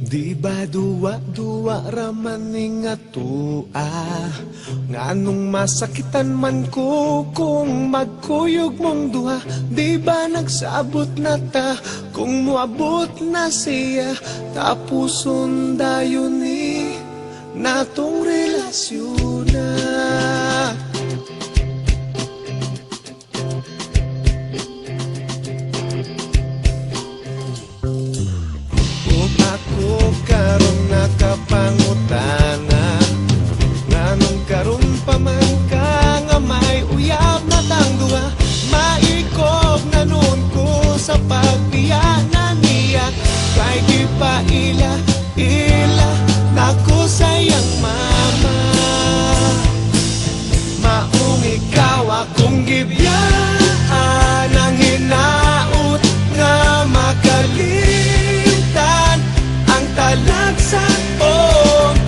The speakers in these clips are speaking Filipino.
Di ba duwa-duwa raman ning atua, nganong masakitan man ko kung magkuyog mong duha. Di ba nagsabot na ta kung muabot na siya, tapuson dayon ni natong relasyon na. Ako karon nakapangutana, nganong karon pa man ka nga may uyab na tangduha. Maikog na nun ko sa pagbiyanan niya, kay di pa ila nako sayang mama. Maong ikaw akong gibiyaan, ang hinaut nga makalimtan ang talagsa o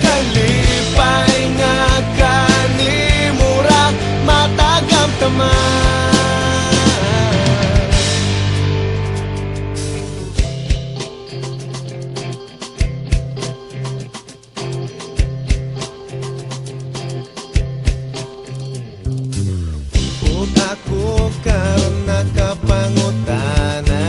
kalipay nga kanimura matagamtaman. Kung ako karon nakapangutana,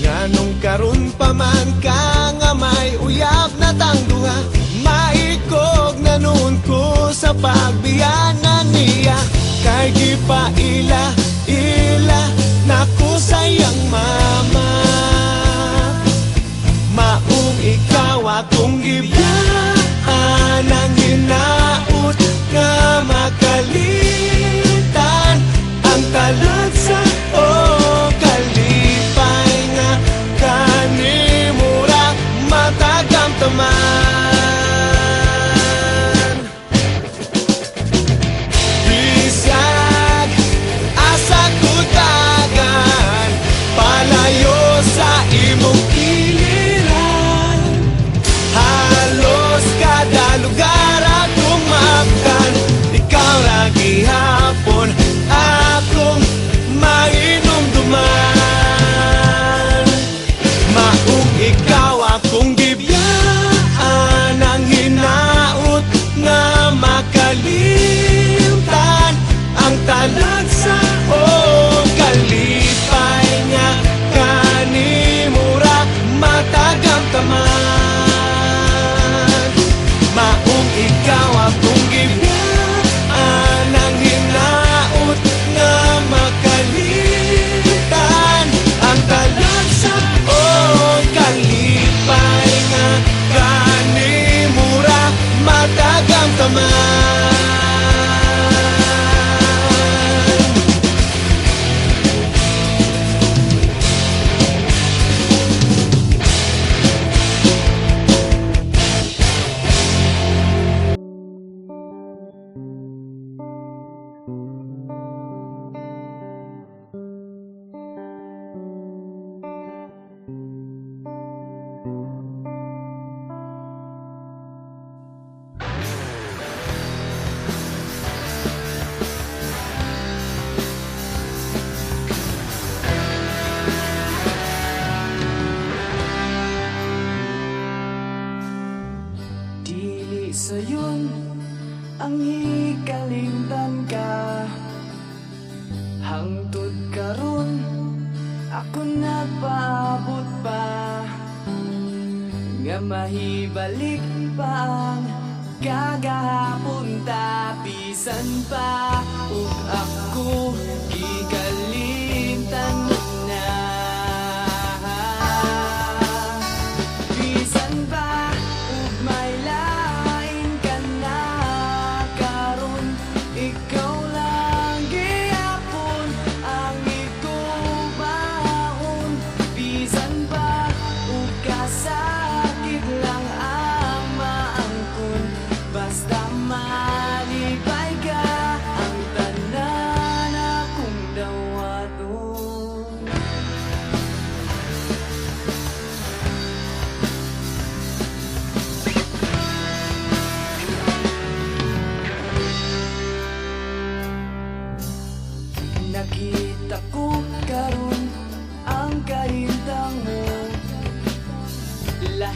nganong karon pa man ka nga may uyab na tangduha. Maikog na nun ko sa pagbiyanan niya, kay di pa ila nako sayang mama. Maong ikaw akong gibiyaan, ang hinaut nga makalitan ang talagsa o kalipay nga kanimura matagamtaman. Bisag asa kutagan, palayo sa imong piliran, halos kada lugar akong maabtan. Ikaw ra gihapon akong mainumduman. Maong ikaw akong gibiyaan, ang hinaut nga makalimtan ang talagsa o kalipay nga kanimura matagamtaman. Maong ikaw akong gibiyaan, ang hinaut nga makalitan ang talagsa o kalipay nga kanimura matagamtaman. Dili sayon ang ikalimtan ka, hangtod karon ako nagpaabot pa, nga mahibalik pa ang kagahapon tapisan pa, ug ako gikalimtan mo na. Bisan pa ug may lain ka na karon, ikaw lang gihapon ang ikubaon. Bisan pa ug kasakit lang ang maangkon, basta malipay ka, ang tanan akong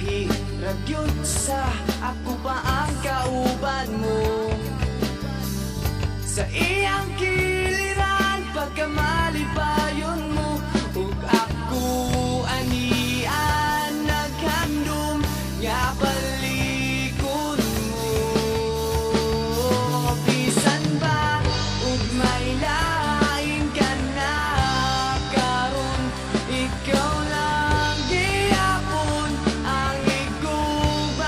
mahirap yun sa ako pa ang kauban mo. Sa iyang kiliran pagkamalipayon mo, ug ako anian naghandom nga balikon mo. Bisan ba ug may lain ka na karon, ikaw lang gihapon ang igubaon.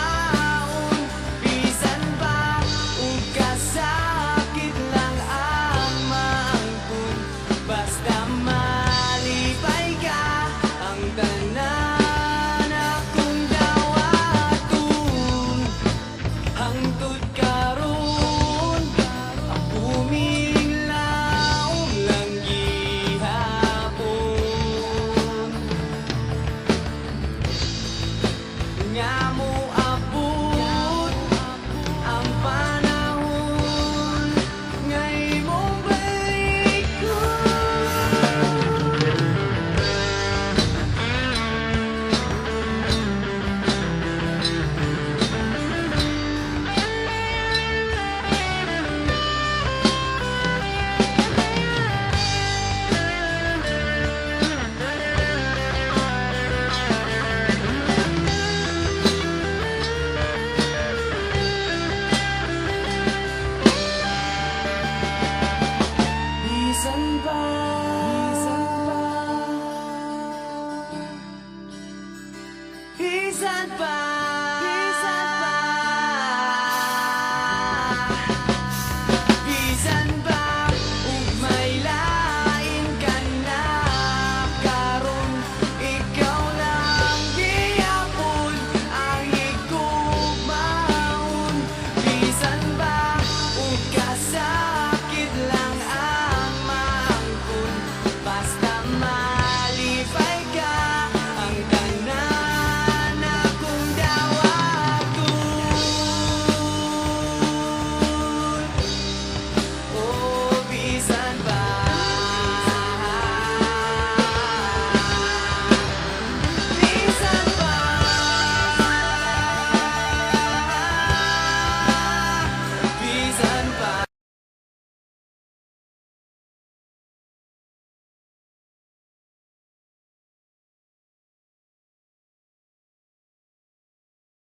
Bisan ba ug kasakit lang ang maangkon, basta malipay ka ang tanan akong dawaton. Hangtod karon ako minglaom lang gihapon, nga mo abot ang panahon nga imong balikon. Bisan ba, bisan ba